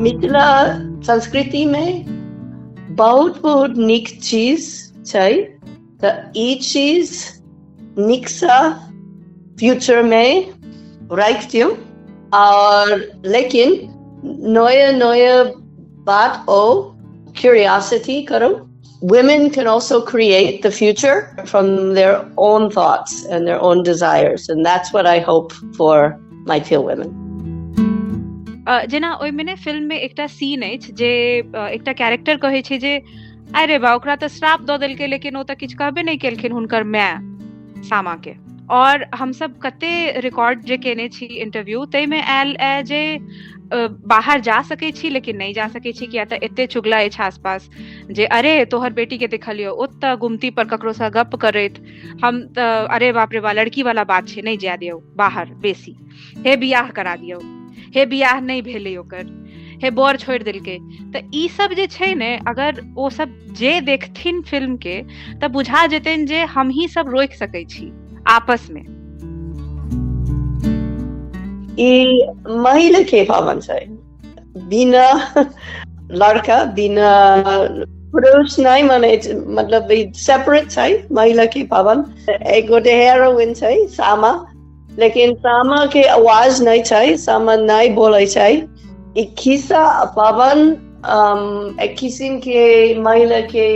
मिथिला संस्कृति में बहुत बहुत नीक चीज छै, तो ई चीज नीक सा फ्यूचर में रख दियो। और लेकिन नया नया बात ओ curiosity करो। Women can also create the future from their own thoughts and their own desires, and that's what I hope for Maithil women. जेना ओहि में ने फिल्म में एकटा सीन अछि जे एकटा कैरेक्टर कहै छै जे अरे बा ओकरा तऽ श्राप दऽ देलकै लेकिन ओ तऽ किछु कहबे नहि केलखिन हुनकर माय सामा के। और हम सब कते रिकॉर्ड जे केने छी इंटरव्यू तै में आयल जे बाहर जा सकै छी लेकिन नहीं जा सकै छी, किया तऽ एते चुगला अछि आसपास जे अरे तोहर बेटी के देखलियो ओतऽ गुमती पर ककरो सा गप करैत, हम तऽ अरे बाप रे बा लड़की वाला बात छै नहीं जाय दियौ बाहर बेसी, हे बियाह करा दियौ, हे बियाह नहीं भेलै ओकर, हे बर छोड़ देलकै। तऽ ई सब जे छै ने अगर ओ सब जे देखथिन फिल्म के तऽ बुझा जेतन जे हम ही सब रोक सकै छी आपस में। ई महिला के पावन छै, बिना लड़का बिना पुरुष नहीं माने, मतलब सेपरेट छै महिला के पावन। एक गोटे हेरोइन छै सामा, लेकिन सामा के आवाज नहीं छै, सामा नहीं बोले छै। एक खिस्सा पावन एक किस्म के महिला के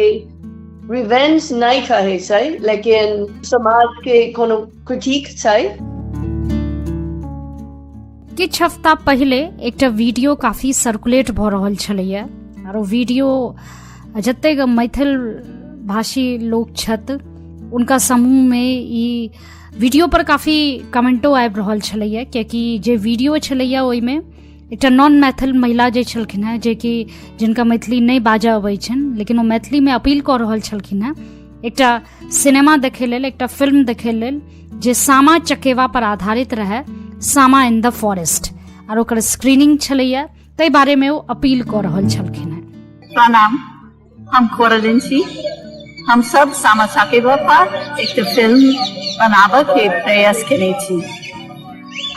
रिवेंज नहीं कहे छै, लेकिन समाज के कोनो क्रिटिक छै। किछ हफ्ता पहले एक वीडियो काफी सर्कुलेट भ रहल छलैया, और वो वीडियो जतेक मैथिल भाषी लोग छथि उनका समूह में ई वीडियो पर काफी कमेंटो आबि रहल छलैया, कियाकि जे वीडियो छलैया ओहि में एक नॉन मैथिल महिला जे छलखिन हैं, जे कि जिनका मैथिली नहीं बाजऽ अबै छनि लेकिन वो मैथिली में अपील कऽ रहल छलखिन हैं एकटा सिनेमा देखे लेल, एकटा फिल्म देखे लेल जे सामा चकेवा पर आधारित रहे, सामा इन द फॉरेस्ट, और ओकर स्क्रीनिंग छलैया, तै बारे में वो अपील कऽ रहल छलखिन हैं। प्रणाम, हम कोरलिन छी। हम सब सामा चकेवा पर एक फिल्म बनाबऽ के प्रयास केने छी।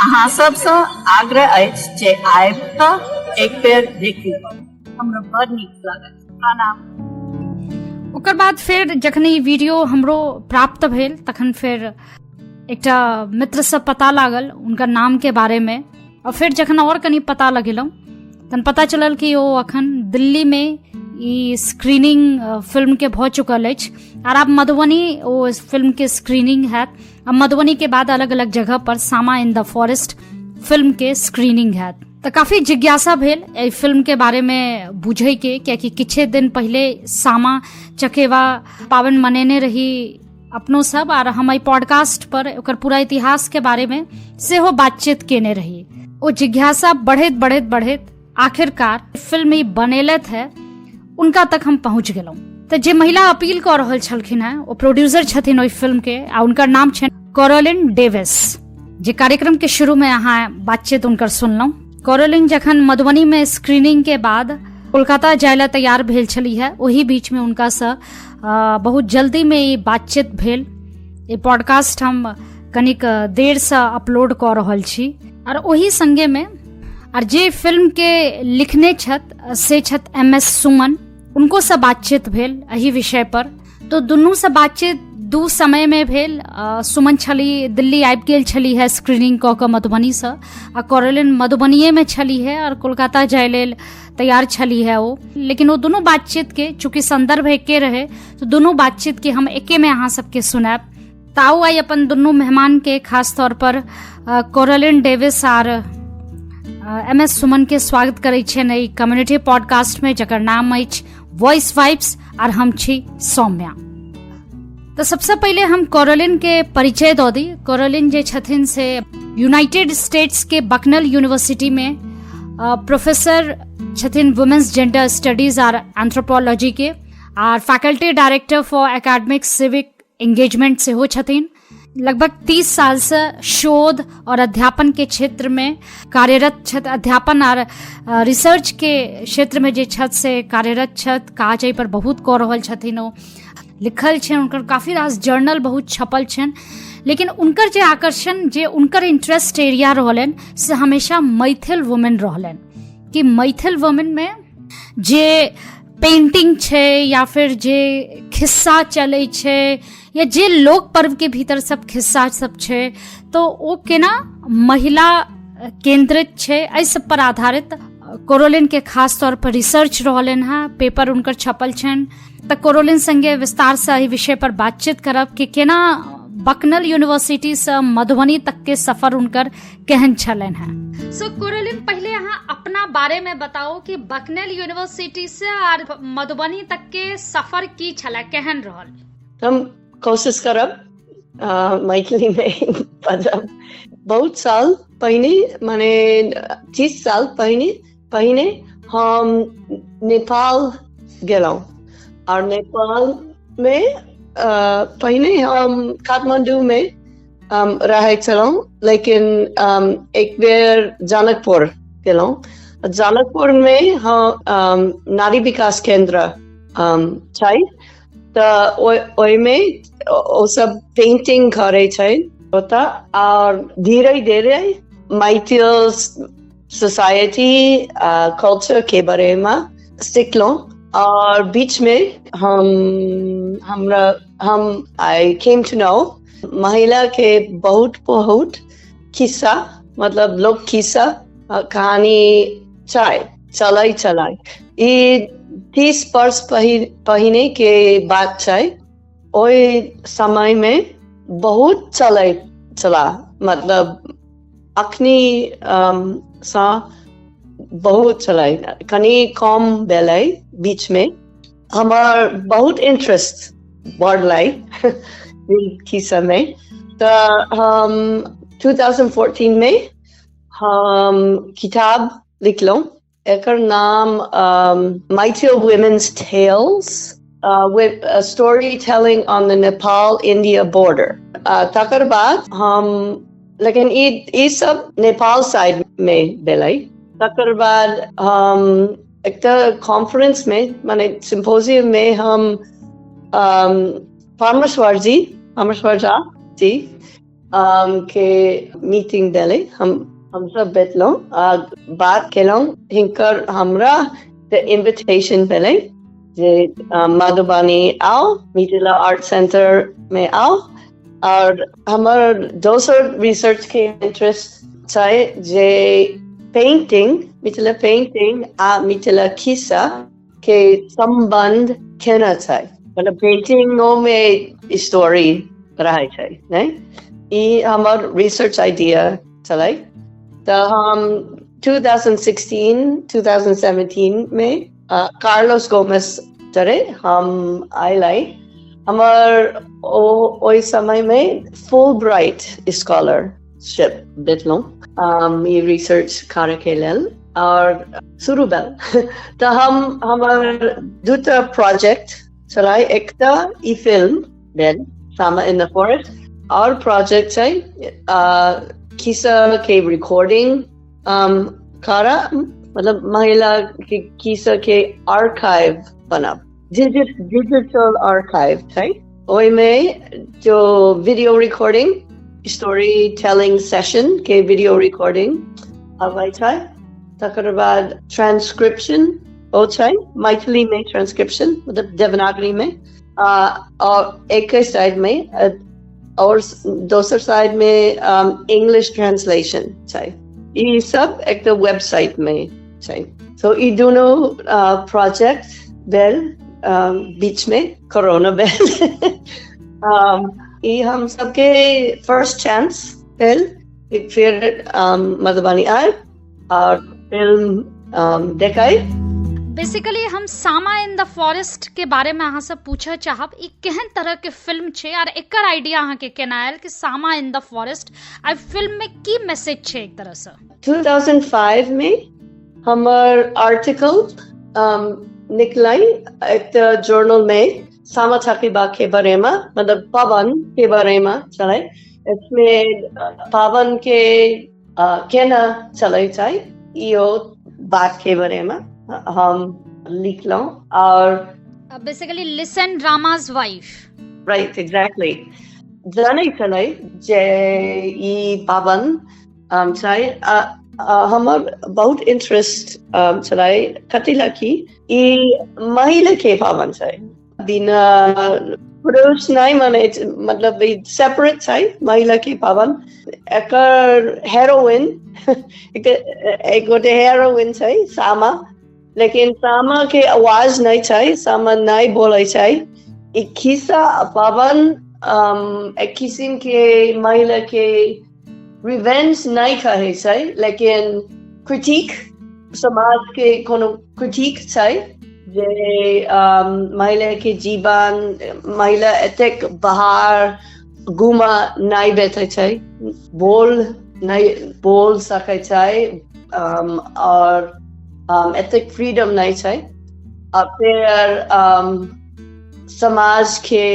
अहाँ सबसँ आग्रह अछि जे आयब तऽ एक बेर देखू, हमरा बड़ नीक लागत। प्रणाम। ओकर बाद फिर जखन ई वीडियो हमरो प्राप्त भेल तखन फिर एकटा मित्र से पता लागल उनका नाम के बारे में, और फिर जखन और कनी पता लगेलहुँ तहन पता चलल कि वो अखन दिल्ली में ई स्क्रीनिंग फिल्म के भऽ चुकल अछि, और अब मधुबनी वो इस फिल्म के स्क्रीनिंग है। अब मधुबनी के बाद अलग अलग जगह पर सामा इन द फॉरेस्ट फिल्म के स्क्रीनिंग है। तो काफी जिज्ञासा भेल एहि फिल्म के बारे में बुझे के, कियाकि किछे दिन पहले सामा चकेवा पावन मनेने रही अपनो सब, और हम एहि पॉडकास्ट पर ओकर पूरा इतिहास के बारे में सेहो बातचीत केने रही। ओ जिज्ञासा बढ़ैत बढ़ैत बढ़ैत आखिरकार फिल्म ई बनेलत है उनका तक हम पहुंच गेलहुं। तो जे महिला अपील कर रहल छलखिन हैं वो प्रोड्यूसर छथिन ओहि फिल्म के, आ उनकर नाम छनि कोरोलिन डेविस। जे कार्यक्रम के शुरू में अहाँ बातचीत उनकर सुनलहुं। कोरोलिन जखन मधुबनी में स्क्रीनिंग के बाद कोलकाता जाय ला तैयार भेल छली है, वही बीच में उनका से बहुत जल्दी में ये बातचीत भेल। ये पॉडकास्ट हम कनिक देर से अपलोड कर रहल छी, और वही संगे में और जे फिल्म के लिखने छत से छत MS सुमन, उनको से बातचीत भेल एही विषय पर। तो दुनू से बातचीत दू समय में भेल। सुमन छली दिल्ली आबि गेल छली है स्क्रीनिंग कऽ कऽ मधुबनी से, आ कोरोलिन मधुबनीये में छली है और कोलकाता जाय लेल तैयार छली है वो। लेकिन वो दोनों बातचीत के चूंकि संदर्भ एके रहे, तो दोनों बातचीत के हम एके में अहाँ सबके सुनाब। ताऊ आई अपन दोनों मेहमान के खास तौर पर कोरोलिन डेविस और MS सुमन के स्वागत करे छे नई कम्युनिटी पॉडकास्ट में, जकर नाम अछि वॉइस वाइब्स, और हम छी सौम्या। तो सबसे पहले हम कोरोलिन के परिचय दो दी। कोरोलिन जे छथिन से यूनाइटेड स्टेट्स के बकनल यूनिवर्सिटी में प्रोफेसर छथिन वुमेन्स जेंडर स्टडीज और एंथ्रोपोलॉजी के, और faculty director for academic civic engagement से हो छथिन। लगभग 30 साल से शोध और अध्यापन के क्षेत्र में कार्यरत छथ। अध्यापन और रिसर्च के क्षेत्र में जे छथ से कार्यरत छथ। काज एहि पर बहुत कऽ रहल छथिन, ओ लिखल छन, उनकर काफी रास जर्नल बहुत छपल छन। लेकिन उनकर जे आकर्षण, जे उनकर इंटरेस्ट एरिया रहलन से हमेशा मैथिल वुमेन रहलन। कि मैथिल वुमेन में जे पेंटिंग छै या फिर जे खिस्सा चलै छै या जे लोक पर्व के भीतर सब खिस्सा सब छै तो ओ केना महिला केंद्रित छै, एहि सब पर आधारित कोरोलिन के खास तौर पर रिसर्च रहलन है, पेपर उनकर छपल छन। त कोरोलिन संगे विस्तार से एहि विषय पर बातचीत करब कि केना बकनल यूनिवर्सिटी से मधुबनी तक के सफर उनकर केहन छलन है। सो कोरोलिन, पहले यहाँ अपना बारे में बताओ कि बकनल यूनिवर्सिटी से और मधुबनी तक के सफर की छला, केहन रहल। हम कोशिश करब मैथिली में मतलब बहुत साल पहले, माने 30 साल पहले हम नेपाल गेलौं और नेपाल में पहले हम काठमांडू में रहे छलौं, लेकिन एक बेर जनकपुर गेलौं। जनकपुर में हम नारी विकास केंद्र छै, त ओइमे ओ सब पेंटिंग करे छै होता, और धीरे धीरे मैथिल सोसाइटी कल्चर के बारे में सीखलों। और बीच में हम आई केम टू नो महिला के बहुत किस्सा, मतलब लोक किस्सा कहानी चलाई ये 30 वर्ष पहले के बात छै। ओई समय में बहुत चला, मतलब अखनी सा बहुत चलाई, कनी कम बेलै बीच में। हमार बहुत इंटरेस्ट बढ़लाई किस्सा में। तो हम 2014 में हम किताब लिखलों, एकर नाम Maithil Women's Tales with a storytelling on the Nepal-India border। तकर बाद हम, लेकिन ये सब नेपाल साइड में बेलै। तकर बाद हम एक कॉन्फ्रेंस में, माने सिम्पोजियम में हम परमेश्वर जी के मीटिंग देले, हम सब बैठलों, बात केलों। हिंकर हमरा इन्विटेशन देले जे मधुबनी आओ, मिथिला आर्ट सेंटर में आओ। और हमार दोसर रिसर्च के इंटरेस्ट छै जे पेंटिंग, मिथिला पेंटिंग आ मिथिला खिस्सा के संबंध केना छै, मतलब पेंटिंगों में स्टोरी रहे छै, नहीं? ई हमार रिसर्च आइडिया चलै। तो हम 2016-2017 में कार्लोस गोमेस तरे हम आइलाई। हमार ओई समय में फुलब्राइट स्कॉलरशिप देतलों ये रिसर्च करे के लेल, और शुरू बेल तो हम हमार दूटा प्रोजेक्ट चलाई। एक ई film bell Sama in the forest, और प्रोजेक्ट है किस्सा के रिकॉर्डिंग करा, मतलब महिला के किस्सा के आर्काइव बना, डिजिटल आर्काइव है। ओई में जो video recording, story telling session के वीडियो रिकॉर्डिंग आवाई छै। तकर बाद ट्रांसक्रिप्शन ओ छै, मैथिली में ट्रांसक्रिप्शन, मतलब देवनागरी में, और एक साइड में, और दोसर साइड में इंग्लिश ट्रांसलेशन छै। ये सब एक तो वेबसाइट में छै। तो ये दोनों प्रोजेक्ट बेल बीच में कोरोना बेल ये हम सबके फर्स्ट चांस बेल। फिर मधुबनी आए और फिल्म देखाई। बेसिकली हम सामा इन द फॉरेस्ट के बारे में अहाँ से पूछे चाहब, ई केहन तरह के फिल्म छे और एकर आइडिया अहाँ के केना आयल कि सामा इन द फॉरेस्ट, आ फिल्म में की मैसेज छे एक तरह से? 2005 में हमर आर्टिकल निकलाई एक जर्नल में सामा चकेबा के बारे में, मतलब पावन के बारे में चले। इसमें पावन के केना चले छै यो बात के बारे में हम लिख लो। और basically listen drama's wife, right, exactly. जाने चले जे ई पावन छै हमर बहुत इंटरेस्ट चलाए कतिला की ई महिला के पावन छै बिना पुरुष नहीं माने मतलब सेपरेट छै महिला के पावन एकर हेरोइन एक गोटे हेरोइन छै सामा लेकिन सामा के आवाज नहीं छै सामा नहीं बोले छै ई खिस्सा पावन एक किस्म के महिला के रिवेंज नहीं कहे छै लेकिन क्रिटिक समाज के कोनो क्रिटिक छै जे महिला के जीवन महिला एतेक बाहर घुमा नहीं बैठे छै नहीं बोल सके छै और एतेक फ्रीडम नहीं छै और फिर समाज के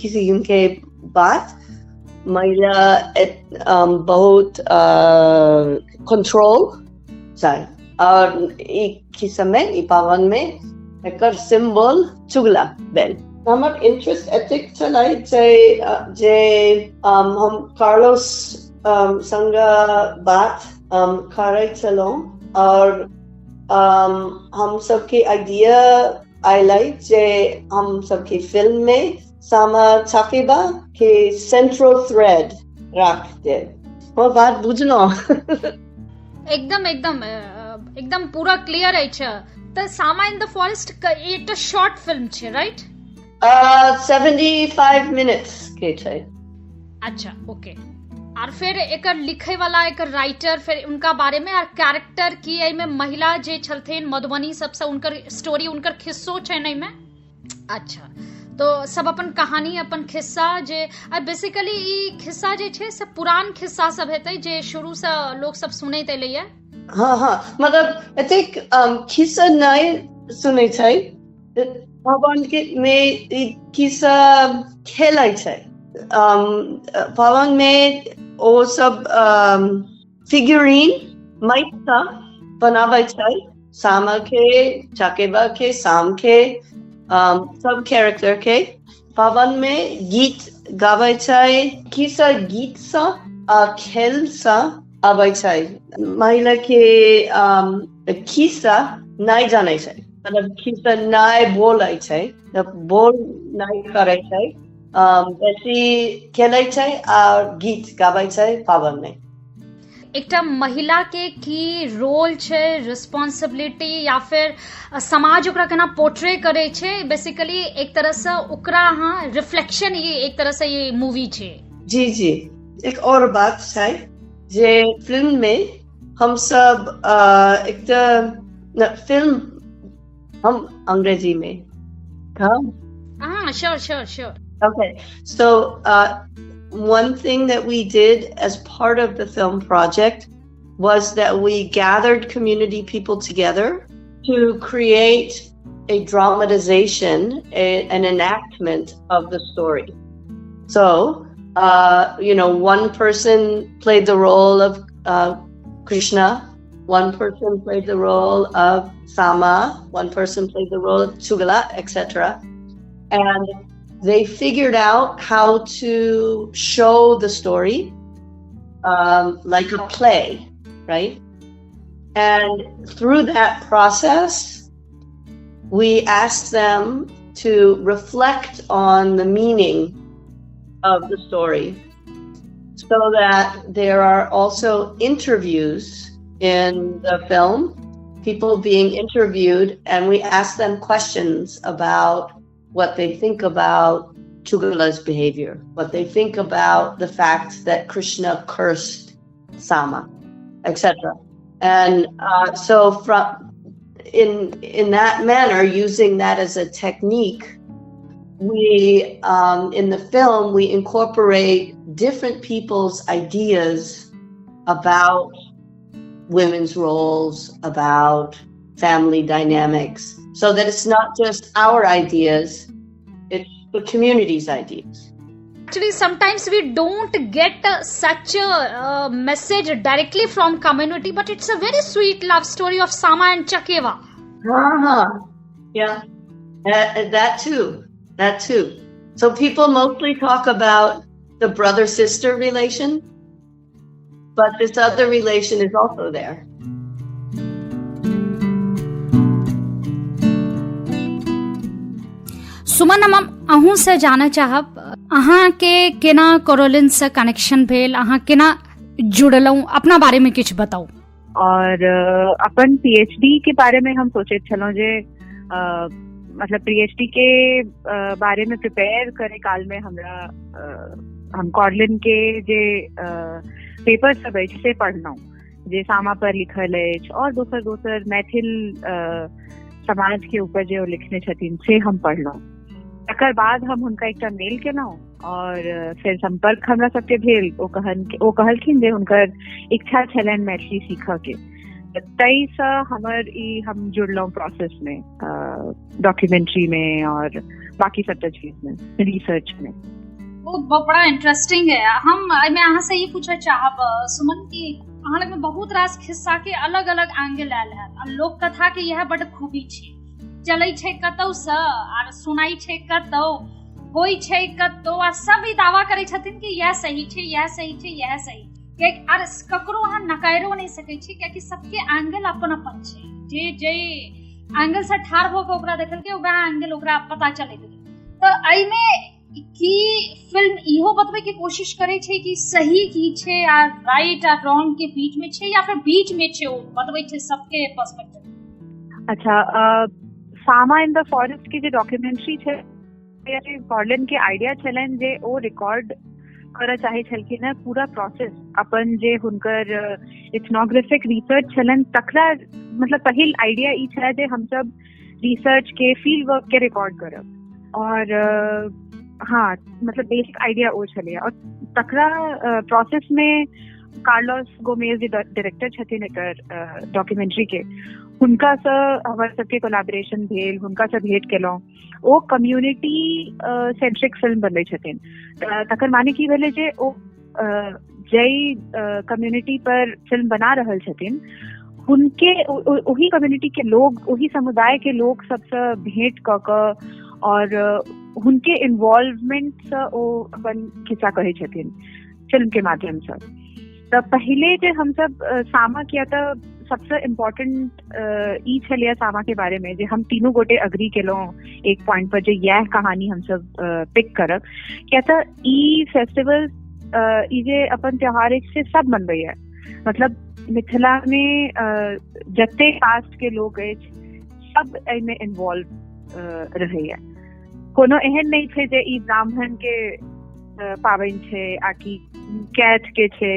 किसी के बात महिला बहुत कंट्रोल चाहिए और एक ही समय पावन में एक सिंबल चुगला बेल हमर इंटरेस्ट एथिक चलाई जे हम कार्लोस संग बात करे चलो और हम सबके आइडिया आइलाई जे हम सबके फिल्म में सामा चकेबा के सेंट्रल थ्रेड रख दे वो बात बुझलो एकदम पूरा क्लियर है त सामा इन द फॉरेस्ट एक शॉर्ट फिल्म छे राइट 75 मिनट्स के छे अच्छा ओके और फिर एक लिखे वाला एक राइटर फिर उनका बारे में और कैरेक्टर की एई में महिला जे छलथिन मधुबनी सबसे उनकर स्टोरी उनकर खिस्सो छै नहीं में अच्छा तो सब अपन कहानी अपन खिस्सा जे बेसिकली ई खिस्सा जे छे से पुरान खिस्सा सब हेतै जे शुरू से लोग सब सुनैत एलैया हाँ मतलब एतेक खिस्सा नहीं सुनै छै भवन के में खिस्सा खेलै छै भवन में ओ सब फिगुरिन माइटा बनाबै छै सामा के चकेबा के साम के सब कैरेक्टर के भवन में गीत गाबै छै खिस्सा गीत सा खेल सा आबै छै महिला के खिस्सा नहीं जाने छै मतलब खिस्सा नहीं बोलै छै बोल नहीं करे छै बेसी खेलै छै और गीत गाबै छै भवन में एकटा महिला के की रोल छै रिस्पांसिबिलिटी या फिर समाज ओकरा केना पोर्ट्रे करे छै बेसिकली एक तरह से ओकरा रिफ्लेक्शन ये एक तरह से ये मूवी छै जी एक और बात छै जे फिल्म में हम सब एक फिल्म हम अंग्रेजी में sure okay so one thing that we did as part of the film project was that we gathered community people together to create a dramatization, an enactment of the story. So, one person played the role of Krishna, one person played the role of Sama, one person played the role of Chugala, etc. And they figured out how to show the story like a play, right? And through that process, we asked them to reflect on the meaning of the story so that there are also interviews in the film, people being interviewed, and we asked them questions about what they think about Chugala's behavior, what they think about the fact that Krishna cursed Sama, etc. And so in that manner, using that as a technique, we in the film we incorporate different people's ideas about women's roles, about family dynamics, so that it's not just our ideas, it's the community's ideas. Actually, sometimes we don't get such a message directly from community, but it's a very sweet love story of Sama and Chakeva. Yeah, that too. So people mostly talk about the brother-sister relation, but this other relation is also there. सुमन, हम अहूँ से जानय चाहब अहाँ के केना कोरोलिन से connection भेल, अहाँ केना जुड़लहुँ, अपना बारे में किछु बताऊ। और अपन पीएचडी के बारे में हम सोचे छलहुँ जे मतलब पीएचडी के बारे में प्रिपेयर करे काल में हमरा हम कोरलिन के जे पेपर सब अछि से पढ़लहुँ जे सामा पर लिखल अछि और दोसर दोसर मैथिल समाज के ऊपर जे लिखने छथिन से हम पढ़लहुँ। तकर बाद हम हुनका एकटा मेल केलहुँ और फिर संपर्क हमरा सबके भेल। ओ कहलखिन जे हुनकर इच्छा छलनि मैथिली सीखऽ के, तै से हमर ई हम जुड़लहुँ प्रोसेस में, डॉक्यूमेंट्री में और बाकी सब चीज में, रिसर्च में। वो बड़ा इंटरेस्टिंग है। हम मैं अहाँ से ये पूछना चाहब सुमन कि अहाँ लग में बहुत रास खिस्सा के अलग अलग एंगल आयल है, लोक कथा के यह बड़ खूबी छै, चलै छै कतौ से और सुनाई छै कतौ, होई छै कतौ, आ सब ई दावा करै छथिन कि यह सही छै, यह सही छै, यह सही के, और ककरो अहाँ नकारो नहीं सकै छी कियाकि सबके एंगल अपन अपन छै। जे जे एंगल से ठाड़ हो के ओकरा देखल के वह एंगल ओकरा पता चले। तो एई में की फिल्म इहो बतबै के कोशिश करे छै कि सही की छै आ राइट आ रॉन्ग के बीच में छै या फिर बीच में छै, ओ बतबै छै सबके पर्सपेक्टिव। अच्छा, सामा इन द फॉरेस्ट की जे डॉक्यूमेंट्री छै, कोरलिन के आइडिया छलन जे ओ रिकॉर्ड करऽ चाहे छलखिन है पूरा प्रोसेस, अपन जे हुनकर इथनोग्राफिक रिसर्च छलन तकरा मतलब पहिल आइडिया ई छला जे हम सब रिसर्च के फील्ड वर्क के रिकॉर्ड करब। और हाँ मतलब बेसिक आइडिया ओ छलै। और तकरा प्रोसेस में कार्लोस गोमेज जे डायरेक्टर छथिन एकर डॉक्यूमेंट्री के, हुनका से हमर सबके कोलैबोरेशन भेल, हुनका से भेंट केलहुँ। ओ कम्युनिटी सेंट्रिक फिल्म बनबै छथिन। तकर माने की भेलै जे ओ जई कम्युनिटी पर फिल्म बना रहल छथिन, हुनके ओही कम्युनिटी के लोग, ओही समुदाय के लोग सबसे भेंट क के और हुनके इन्वॉल्वमेंट से ओ अपन खिस्सा कहै छथिन फिल्म के माध्यम से। तो पहले जे हम सब सामा किया था, सबसे इम्पोर्टेंट ई छलिया सामा के बारे में जे हम तीनों गोटे अग्री केलहुँ एक पॉइंट पर जे यह कहानी हम सब पिक करब। क्या था ई फेस्टिवल ई जे अपन त्योहार से सब मनबै है, मतलब मिथिला में जते कास्ट के लोग अछि सब एहिमे इन्वॉल्व रहैया। कोनो एहन नहीं छै जे ई ब्राह्मण के पाबनि छै आकि कैथ के छै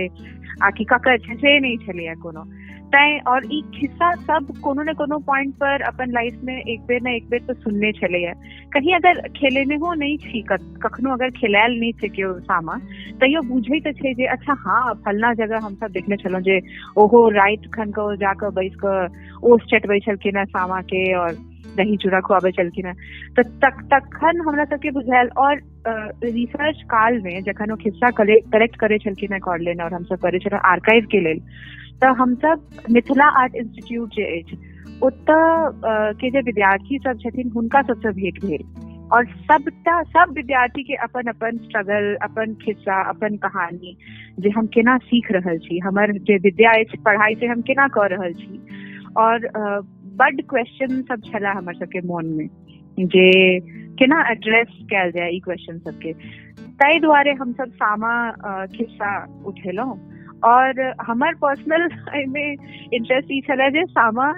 आकि ककर छै, से नहीं छलैया कोनो तैं। और ई खिस्सा सब कोनो न कोनो पॉइंट पर अपन लाइफ में एक बेर न एक बेर तो सुनने छलैया। कहीं अगर खेलेने हो नहीं छी, कखनो अगर खेलायल नहीं छै केओ सामा, तैयो बुझै तो छै जे अच्छा हाँ फलना जगह हम सब देखने छलहुँ जे ओहो राति खन के जाकर बैस के ओस चटबै छलखिन है सामा के और दही चूड़ा खुआबे छलखिन है। तो तखन हमरा सबके बुझायल। और रिसर्च काल में जखन वो खिस्सा कलेक्ट करे छलखिन है कोरलिन और हम सब करे छलहुँ आर्काइव के लेल, तो हम सब मिथिला आर्ट इंस्टीट्यूट जे अछि ओतऽ के जे विद्यार्थी सब छथिन हुनका सबसे भेंट भेल। और सब विद्यार्थी के अपन अपन स्ट्रगल, अपन खिस्सा, अपन कहानी जे हम केना सीख रहल छी, हमर जे विद्या अछि पढ़ाई से हम केना कर रहल छी। और बड क्वेश्चन सब छला हमर सबके मन में जे केना एड्रेस कयल जाए ई क्वेश्चन सबके। ताहि दुआरे हम सब सामा खिस्सा उठेलहुँ। और हमार पर्सनल में इंटरेस्ट ई छला जे सामा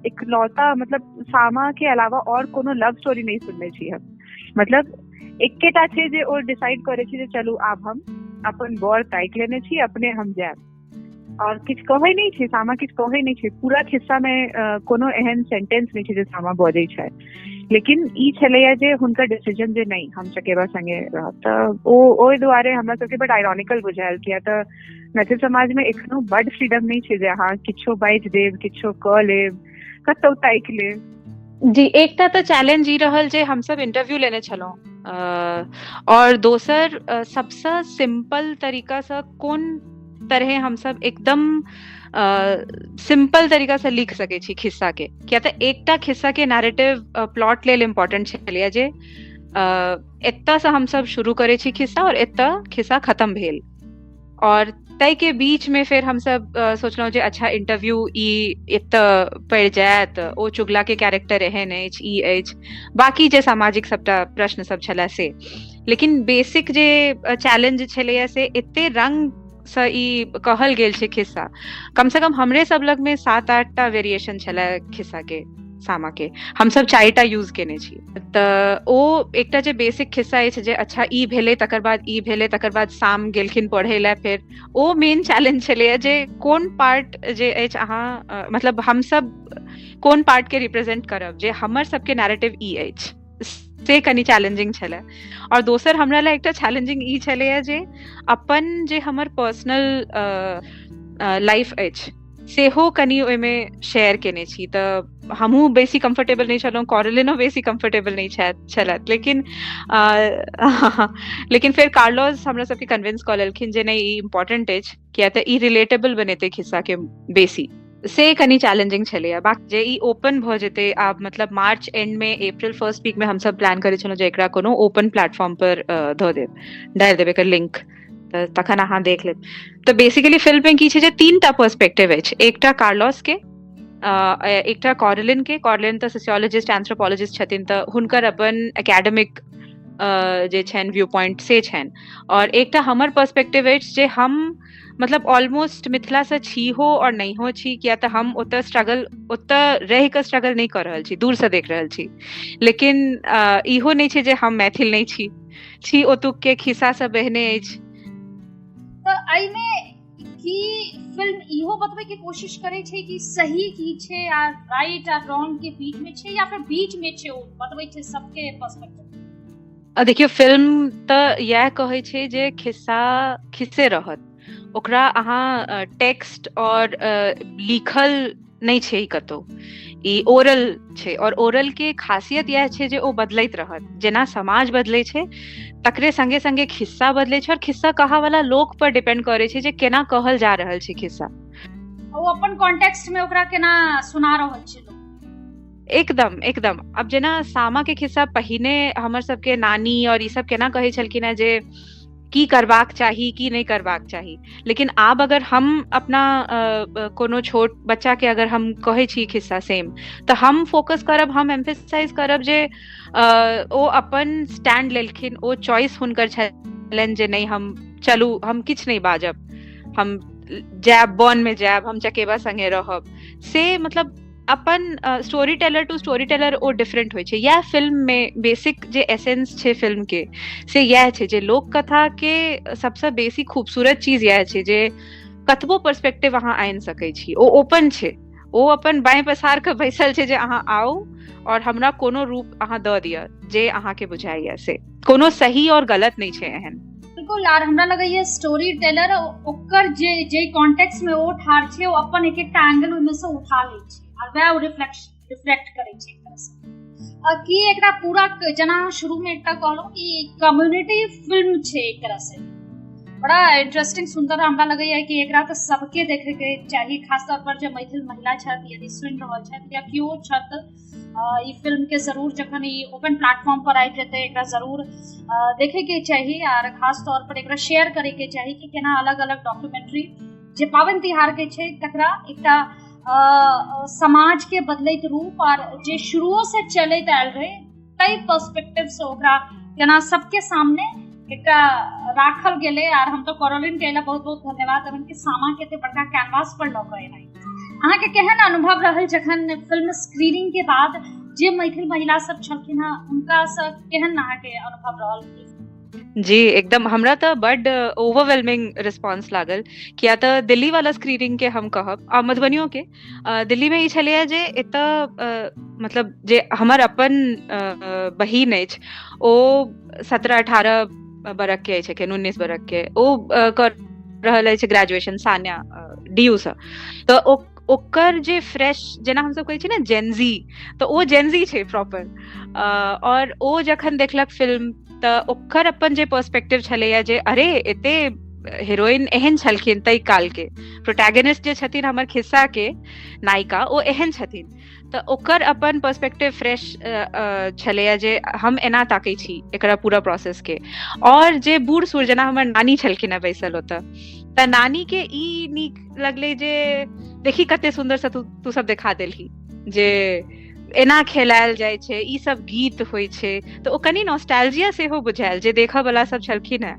इकलौता, मतलब सामा के अलावा और कोनो लव स्टोरी नहीं सुनने छी हम। मतलब एकेटा छै जे ओ डिसाइड करे छी जे चलू आब हम अपन बर ताकि लेने छी, अपने हम जाएब। और किछु कहै नहीं छै, सामा किछु कहै नहीं छै। पूरा खिस्सा में कोनो एहन सेंटेंस नहीं छै जे सामा बजै छै। लेकिन ई छलैया जे हुनकर डिसीजन जे नहीं हम चकेबा संगे रहब, तऽ ओहि दुआरे हमरा सबके बड आयरॉनिकल बुझायल। किया तऽ मैथिल समाज में एखनो बड फ्रीडम नहीं छै जे अहाँ किछो बाजि देब, किछो कऽ लेब, कतौ ताकि लेब। जी, एकटा तऽ चैलेंज ई रहल जे हम सब इंटरव्यू लेने छलहुँ, और दोसर सबसे सिंपल तरीका से कोन तरह हम सब एकदम सिंपल तरीका से लिख सके छी खिस्सा के। क्या तऽ एकटा खिस्सा के नैरेटिव प्लॉट लेल इम्पोर्टेंट छलिया जे एतऽ से हम सब शुरू करे छी खिस्सा और एतऽ खिस्सा खत्म भेल। और तय के बीच में फिर हम सब सोचलहुँ जे अच्छा इंटरव्यू ई एतऽ पड़ि जायत, ओ चुगला के कैरेक्टर एहन अछि, ई अछि, बाकी जे सामाजिक सबटा प्रश्न सब छलै से। लेकिन बेसिक जे चैलेंज छलैया से एते रंग से ई कहल गेल छै खिस्सा, कम से कम हमरे सब लग में 7-8 टा वेरिएशन छलै खिस्सा के, सामा के, हम सब 4टा यूज केने छी। तऽ ओ एकटा जे बेसिक खिस्सा अछि जे अच्छा ई भेलै तकर बाद ई भेलै तकर बाद साम गेलखिन पढ़ै लए, फिर ओ मेन चैलेंज छलैया जे कोन पार्ट जे अछि अहाँ मतलब हम सब कोन पार्ट के रिप्रेजेंट करब, जे हमर सबके नैरेटिव ई अछि, से कनी चैलेंजिंग छलै। और दोसर हमरा लए एकटा चैलेंजिंग ई छलैया जे अपन जे हमर पर्सनल लाइफ अछि सेहो कनी ओहिमे शेयर केने छी, तऽ हमहूँ बेसी कंफर्टेबल नहि छलहुँ, कॉरलिनो बेसी कंफर्टेबल नहि छलथि, लेकिन फिर कार्लोस हमरा सबके कन्विंस कऽ लेलखिन जे नहीं ई इम्पोर्टेंट अछि, किया तऽ ई रिलेटेबल बनेतै खिस्सा के बेसी, से कनी चैलेंजिंग छलैया। बाकी जे ई ओपन भऽ जेतै आब, मतलब मार्च एंड में अप्रैल फर्स्ट वीक में हम सब प्लान करै छलहुँ जे एकरा कोनो ओपन प्लेटफॉर्म पर दऽ देब, डालि देब एकर लिंक, तखन अहाँ देख लेब। तऽ बेसिकली फिल्म में की छै जे 3टा पर्सपेक्टिव अछि, एकटा कार्लोस के, एकटा कॉरलिन के, कॉरलिन तऽ सोशियोलॉजिस्ट एंथ्रोपोलॉजिस्ट छथिन, तऽ हुनकर अपन एकेडमिक जे छनि व्यू पॉइंट से छनि, और एकटा हमर पर्सपेक्टिव अछि जे हम मतलब ऑलमोस्ट मिथिला से छी हो और नहीं हो छी, किया तऽ हम ओतऽ रह के स्ट्रगल नहीं कर रहल छी, दूर से देख रहल छी, लेकिन इहो नहीं छै जे हम मैथिल नहीं छी ओतुक के खिस्सा सब बहने अछि। तऽ एहिमे की फिल्म इहो बतबै के कोशिश करे छै कि सही की छै आ राइट आ रॉन्ग के बीच में छै, या फिर बीच में छै, ओ बतबै छै सबके पर्सपेक्टिव? देखियो फिल्म तऽ यह कहै छै जे खिस्से रहत, ओकरा अहाँ टेक्स्ट और लिखल नहीं छै कतौ, ई ओरल छै, और ओरल के खासियत यह छै जे ओ बदलैत रहत, जेना समाज बदलै छै तकरे संगे संगे खिस्सा बदलै छै, और खिस्सा कहा वाला लोक पर डिपेंड करे छै जे केना कहल जा रहल छै खिस्सा, ओ अपन कॉन्टेक्स्ट में ओकरा केना सुना रहल छै लोग। एकदम अब जेना सामा के खिस्सा पहिने हमर सबके नानी और ई सब केना कहै छलखिन है जे की करबाक चाही की नहीं करबाक चाही, लेकिन आब अगर हम अपना कोनो छोट बच्चा के अगर हम कहै छी खिस्सा सेम, तऽ हम फोकस करब, हम एम्फेसाइज करब जे ओ अपन स्टैंड लेलखिन, ओ चॉइस हुनकर छलनि जे नहीं हम चलू हम किछ नहीं बाजब, हम जायब वन में जायब, हम चकेबा संगे रहब, से मतलब अपन story teller to story teller ओ डिफरेंट होइ छै। यह फिल्म में बेसिक जे एसेंस छै फिल्म के से यह छै जे लोक कथा के सबसे बेसी खूबसूरत चीज यह छै जे कतबो पर्सपेक्टिव अहाँ आनि सकै छी, ओ ओपन छै, ओ अपन बाएं पसार के बैसल छै जे अहाँ आउ और हमरा कोनो रूप अहाँ दऽ दिअ जे अहाँ के बुझाइया, से कोनो सही और गलत नहीं छै एहन। बिल्कुल यार, हमरा लगैया स्टोरी टेलर ओकर जे कॉन्टेक्स्ट में ओ ठार छै, ओ अपन एक एंगल ओइमे से उठा लै छै और वह रिफ्लेक्ट करै छै एक तरह से, कि एकरा पूरा जना शुरू में एकटा कहलहुँ कि कम्युनिटी फिल्म छै एक तरह से, बड़ा इंटरेस्टिंग सुंदर हमरा लगैया कि एकरा तऽ सबके देखे के चाहिए, खास तौर पर जे मैथिल महिला छथि यदि सुनि रहल छथि या केओ छथि, ई फिल्म के जरूर जखन ई ओपन प्लेटफॉर्म पर आबि जेतै एकरा जरूर देखे के चाहिए, और खास तौर पर एकरा शेयर करे के चाहिए कि केना अलग अलग डॉक्यूमेंट्री जे पावन तिहार के छै तकरा एकटा समाज के बदलैत रूप और जे शुरुओ से चलैत आयल रहे कई पर्सपेक्टिव से ओकरा केना सबके सामने एकटा राखल गेलै, और हम तो कॉरलिन के बहुत बहुत धन्यवाद देबन कि सामा के एते बड़का कैनवास पर लऽ कऽ एनाइ। अहाँ के केहन अनुभव रहल जखन फिल्म स्क्रीनिंग के बाद जे मैथिल महिला सब छलखिन हँ उनका से केहन अहाँ के अनुभव रहल? जी एकदम, हमरा तऽ बड ओवरवेलमिंग रिस्पांस लागल, किया तऽ दिल्ली वाला स्क्रीनिंग के हम कहब आ मधुबनियों के, दिल्ली में ई छलैया जे एतऽ मतलब जे हमर अपन बहिन अछि ओ 17-18 बरख के अछि, 19 बरख के, ओ कर रहल अछि ग्रेजुएशन सान्या DU से, तऽ ओकर जे फ्रेश जेना हम सब कहै छी ना जेनजी, तऽ ओ जेनजी छै प्रॉपर, और ओ जखन देखलक फिल्म तऽ ओकर अपन जे पर्सपेक्टिव छलैया जे अरे एते हीरोइन एहन छलखिन तै काल के, प्रोटैगनिस्ट जे छथिन हमर खिस्सा के नायिका ओ एहन छथिन, तऽ ओकर अपन पर्सपेक्टिव फ्रेश छलैया जे हम एना ताकै छी एकरा पूरा प्रोसेस के। और जे बूढ़ सूढ़ जेना हमर नानी छलखिन है बैसल ओतऽ, तऽ नानी के ई नीक लगलै जे देखी कते सुंदर से तू सब देखा देलही जे एना खेलायल जाइ छै, ई सब गीत होइ छै, तऽ ओ कनी नॉस्टैल्जिया सेहो बुझायल जे देखऽ वाला सब छलखिन है,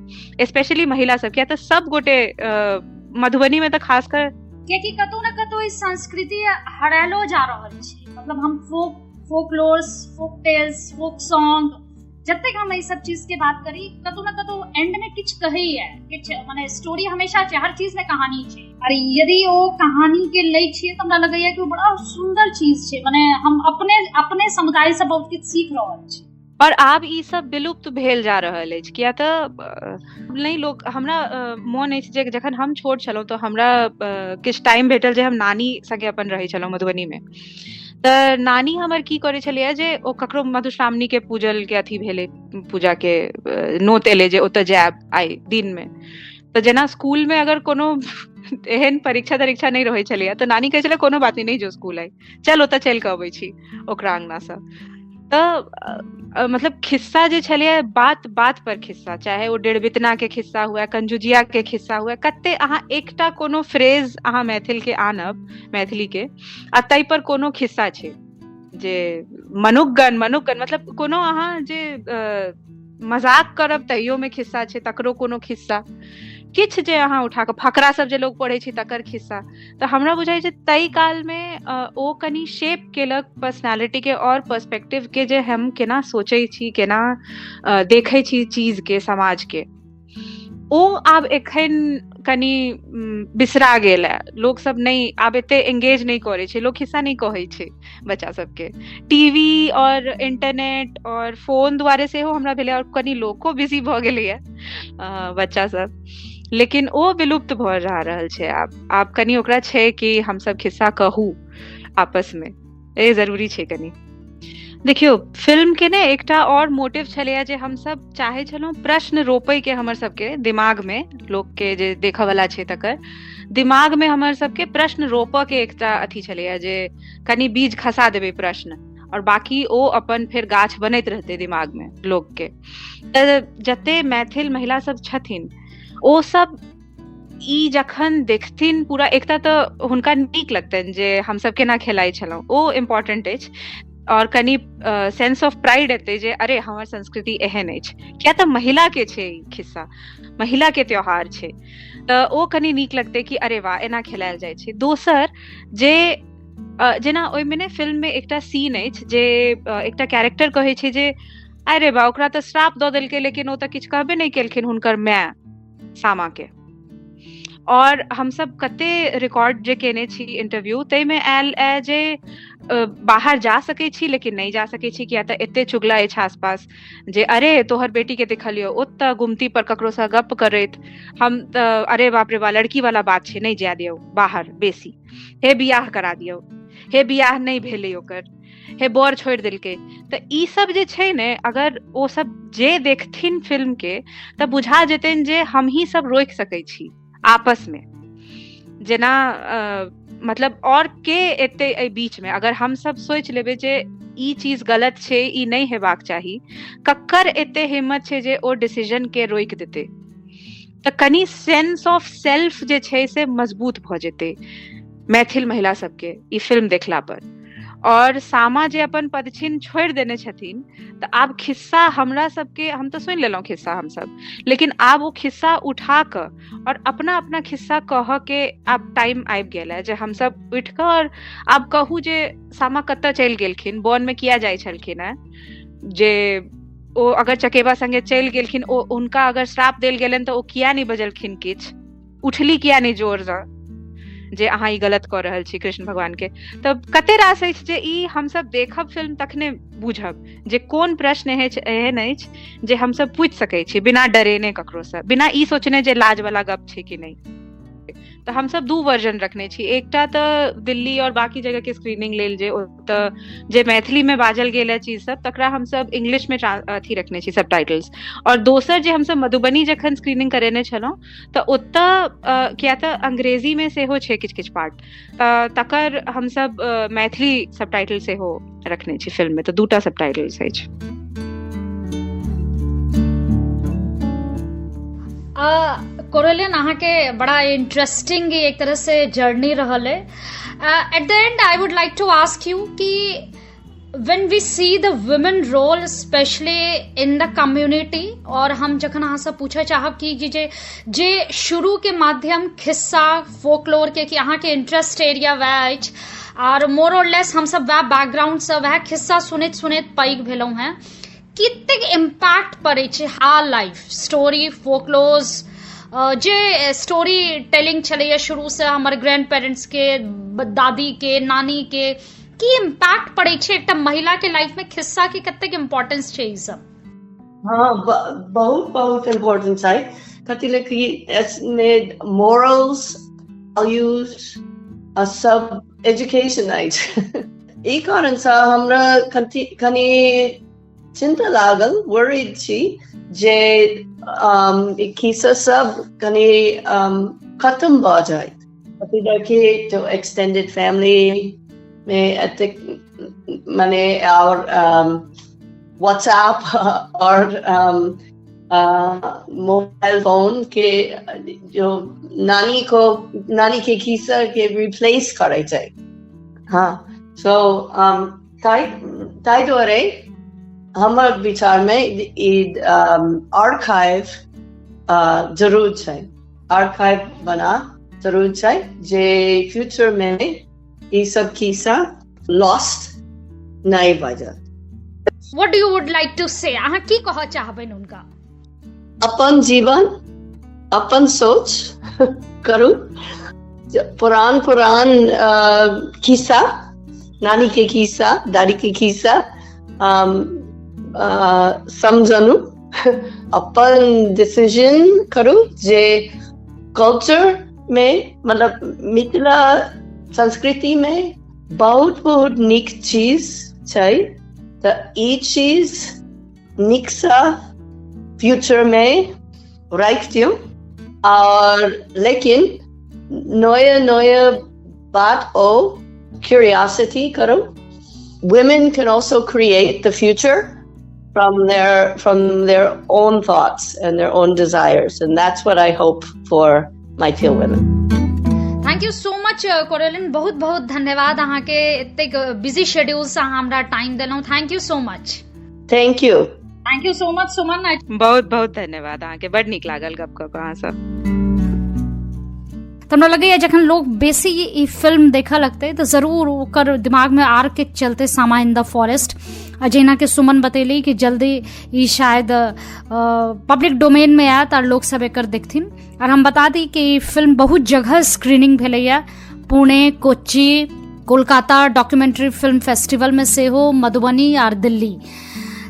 स्पेशली महिला सब। किया तऽ सब गोटे मधुबनी में तऽ खासकर कियाकि कतौ न कतौ ई संस्कृति हरायलो जा रहल छै। मतलब हम folklores, folk tales, folk song, जब तक हम ई सब चीज के बात करी कतौ न कतौ एंड में किछ कहै है, किछ माने स्टोरी हमेशा छै, हर चीज में कहानी छै। और यदि ओ कहानी के लै छियै तऽ हमरा लगैया कि बड़ा सुंदर चीज छै, माने हम अपने समुदाय से बहुत किछ सीख रहल छी। और आब ई सब विलुप्त भेल जा रहल अछि। किया तऽ नहीं लोग हमरा मोन अछि जे जखन हम छोट छलहुँ तऽ हमरा किछु टाइम भेटल जे हम नानी संगे अपन रहै छलहुँ मधुबनी में, तऽ नानी हमर की करै छलियै जे ओ ककरो मधुश्रावणी के पूजल के अथी भेलै, पूजा के नोत एलै जे ओतऽ जायब आइ दिन में, तऽ जेना स्कूल में अगर कोनो एहन परीक्षा तरीक्षा नहीं रहै छलैया तऽ नानी कहै छलै कोनो बात नहीं जो स्कूल आइ, चल ओतऽ चलि कऽ अबै छी ओकरा अंगना सँ। तऽ मतलब खिस्सा जे छलै बात बात पर खिस्सा, चाहे वो डेढ़बितना के खिस्सा हुए, कंजुजिया के खिस्सा हुए, कते अहाँ एकटा कोनो फ्रेज अहाँ मैथिल के आनब, मैथिली के, आ तै पर कोनो खिस्सा छै जे मनुगन मतलब कोनो अहाँ जे मजाक करब तैयो में खिस्सा छै, तकरो कोनो खिस्सा, किछ जे अहाँ उठा कऽ फकरा सब जे लोग पढ़ै छै तकर खिस्सा। तऽ हमरा बुझाइ छै तै काल में ओ कनी शेप केलक पर्सनालिटी के और पर्सपेक्टिव के, जे हम केना सोचै छी, केना देखै छी चीज के, समाज के, ओ आब एखन कनी बिसरा गेल है। लोग सब नहीं आब एते एंगेज नहीं करे छै, लोग खिस्सा नहीं कहै छै बच्चा सबके। टीवी और इंटरनेट और फोन द्वारे सेहो हमरा भेलै, और कनी लोको बिजी भऽ गेलैया बच्चा सब, लेकिन ओ विलुप्त भऽ जा रहल छै। आब कनी ओकरा छै कि हम सब खिस्सा कहू आपस में, ए जरूरी छै कनी। देखियो फिल्म के ने एकटा और मोटिव छलैया जे हम सब चाहे छलहुँ प्रश्न रोपै के, हमर सबके दिमाग में, लोग के जे देखऽ वाला छै तकर दिमाग में हमर सबके प्रश्न रोपऽ के एकटा अथी छलैया जे कनी बीज खसा देबै प्रश्न, और बाकी ओ अपन फेर गाछ बनैत रहतै दिमाग में लोग के। जते मैथिल महिला सब छथिन ओ सब ई जखन देखथिन पूरा, एकटा तऽ हुनका नीक लगतनि जे हम सब केना खेलाइ छलहुँ, ओ इम्पोर्टेंट अछि, और कनी सेंस ऑफ प्राइड एतै जे अरे हमर संस्कृति एहन अछि। किया तऽ महिला के छै ई खिस्सा, महिला के त्योहार छै, तऽ ओ कनी नीक लगतै कि अरे वाह एना खेलायल जाइ छै। दोसर जे जेना ओहिमे ने फिल्म में एकटा सीन अछि जे एकटा कैरेक्टर कहै छै जे अरे बा ओकरा तऽ श्राप दऽ देलकै, लेकिन ओ तऽ किछु कहबे नहीं केलखिन हुनकर माय सामा के। और हम सब कते रिकॉर्ड जे केने छी इंटरव्यू, तै में आयल जे बाहर जा सकै छी लेकिन नहीं जा सकै छी, किया तऽ एते चुगला अछि आसपास जे अरे तोहर बेटी के देखलियो ओतऽ गुमती पर ककरो सँ गप करैत, हम तऽ अरे बाप रे बा लड़की वाला बात छै, नहीं जाय दियौ बाहर बेसी, हे बियाह करा दियौ, हे बियाह नहीं भेलै ओकर, हे बर छोड़ देलकै। तऽ ई सब जे छै ने, अगर ओ सब जे देखथिन फिल्म के तऽ बुझा जेतनि जे हम ही सब रोकि सकै छी आपस में। जेना मतलब और के एते एहि बीच में अगर हम सब सोच लेबै जे ई चीज गलत छै, ई नहीं हेबाक चाही, ककर एते हिम्मत छै जे ओ डिसीजन के रोकि देतै, तऽ कनी सेंस ऑफ सेल्फ जे छै से मजबूत भऽ जेतै मैथिल महिला सबके ई फिल्म देखला पर। और सामा जे अपन पदचिन्ह छोड़ि देने छथिन, तऽ आब खिस्सा हमरा सबके, हम तऽ सुनि लेलहुँ खिस्सा हम सब, लेकिन आब वो खिस्सा उठा कऽ और अपना अपना खिस्सा कहऽ के आब टाइम आबि गेल है, जे हम सब उठि कऽ और आब कहू जे सामा कतऽ चलि गेलखिन, वन में किया जाइ छलखिन है, जे ओ अगर चकेबा संगे चलि गेलखिन, ओ हुनका अगर श्राप देल गेलनि तऽ ओ किया नहीं बजलखिन, किछ उठली किया नहीं जोर सँ जे अहाँ ई गलत कऽ रहल छी कृष्ण भगवान के। तब कते रास अछि जे ई हम सब देखब फिल्म तखने बुझब जे कोन प्रश्न एहन अछि जे हम सब पूछि सकै छी बिना डरेने, ककरो सँ, बिना ई सोचने जे लाज वाला गप छै कि नहीं। तो हम सब 2 वर्जन रखने छी। एकटा तो दिल्ली और बाकी जगह के स्क्रीनिंग लेल जे मैथिली में बाजल गेल चीज सब तकरा हम सब इंग्लिश में अथी रखने छी सबटाइटल्स। और दोसर जे हम सब मधुबनी जखन स्क्रीनिंग करेने छलौं तो ओतऽ किया तऽ अंग्रेजी में सेहो छै किछ पार्ट, तकर हम सब मैथिली सबटाइटल सेहो रखने छी फिल्म में, तो 2टा सबटाइटल्स अछि। कोरेलिन अहाँ के बड़ा इंटरेस्टिंग एक तरह से जर्नी रहल है। At the end I would like to ask you कि when we see the women role especially in the community, और हम जखन अहाँ से पूछे चाहब कि जे शुरू के माध्यम खिस्सा फोकलोर के कि अहाँ के इंटरेस्ट एरिया वह अछि और मोर और लेस हम सब वह बैकग्राउंड से वह खिस्सा सुनैत पैघ भेलौं हैं, कतेक इम्पैक्ट पड़े छै हाल लाइफ स्टोरी फोकलोर्स जे स्टोरी टेलिंग छलैया शुरू से हमर ग्रैंड पेरेंट्स के, दादी के, नानी के, की इम्पैक्ट पड़े छै एकटा महिला के लाइफ में खिस्सा के कतेक इम्पोर्टेंस छै ई सब? हाँ, बहुत इम्पोर्टेंस है। कथी ले कि इसमें मोरल्स, वैल्यूज सब एजुकेशन है। ई कारण से हमरा कनी चिंता लागल, वरीड छी जे खिस्सा सब कनी खत्म भ जाए। कथी देखी तो एक्सटेंडेड फैमिली में माने और व्हाट्सएप और मोबाइल फोन के जो नानी के खिस्सा के रिप्लेस करे छै। हाँ, सो ताई द्वारे हमर विचार में आर्काइव जरूर छै, आर्काइव बना जरूर छै जे फ्यूचर में ये सब खिस्सा लॉस्ट नहीं बजा। What do you would like to say? अहाँ की कह चाहबेन उनका? अपन जीवन, अपन सोच करू। पुरान खिस्सा, नानी के खिस्सा, दादी के खिस्सा समझनु, अपन डिसीजन करू जे कल्चर में मतलब मिथिला संस्कृति में बहुत नीक चीज छै, तो ई चीज नीक सा फ्यूचर में रख दियो। और लेकिन नया बात ओ क्यूरियोसिटी करो। Women can also create the future from their own thoughts and their own desires, and that's what I hope for Mythil women. Thank you so much Coraline, बहुत बहुत धन्यवाद अहाँ के एतेक बिजी शेड्यूल से हमरा टाइम देलौं। Thank you so much. Thank you so much Suman. बहुत धन्यवाद अहाँ के, बड़ नीक लागल गप कऽ अहाँ सब। तो हमरा लगैया जखन लोग बेसी ई फिल्म देखा लगते तो जरूर ओकर दिमाग में आर के चलते सामा इन द फॉरेस्ट, जेना के सुमन बतेली कि जल्दी ई शायद पब्लिक डोमेन में आयत और लोग सब एकर देखथिन। और हम बता दी कि ई फिल्म बहुत जगह स्क्रीनिंग भेलैया, Pune, Kochi, Kolkata documentary film festival में से हो, मधुबनी और दिल्ली,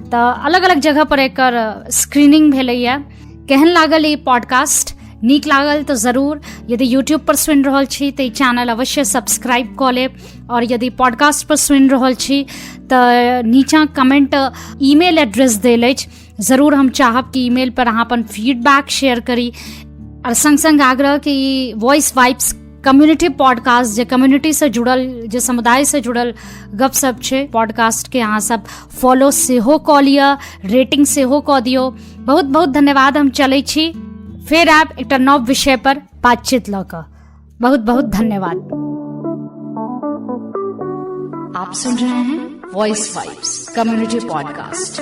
तो अलग अलग जगह पर एकर स्क्रीनिंग भेलैया। केहन लागल ई पॉडकास्ट? नीक लागल तो जरूर, यदि यूट्यूब पर सुनि रहल छी तो चैनल अवश्य सब्सक्राइब कऽ लेब, और यदि पॉडकास्ट पर सुनि रहल छी तो नीचा कमेंट ईमेल एड्रेस देल अछि, जरूर हम चाहब कि ईमेल पर अहाँ अपन फीडबैक शेयर करी। और संग आग्रह कि वॉइस वाइब्स कम्युनिटी पॉडकास्ट जे कम्युनिटी से जुड़ल, जे समुदाय से जुड़ल गपशप छै, पॉडकास्ट के अहाँ सब फॉलो सेहो कऽ लिअ, रेटिंग सेहो कऽ दियौ। बहुत बहुत धन्यवाद। हम चलै छी फिर आप एक नव विषय पर बातचीत लऽ कऽ। बहुत बहुत धन्यवाद। आप सुन रहे हैं वॉइस वाइब्स कम्युनिटी पॉडकास्ट।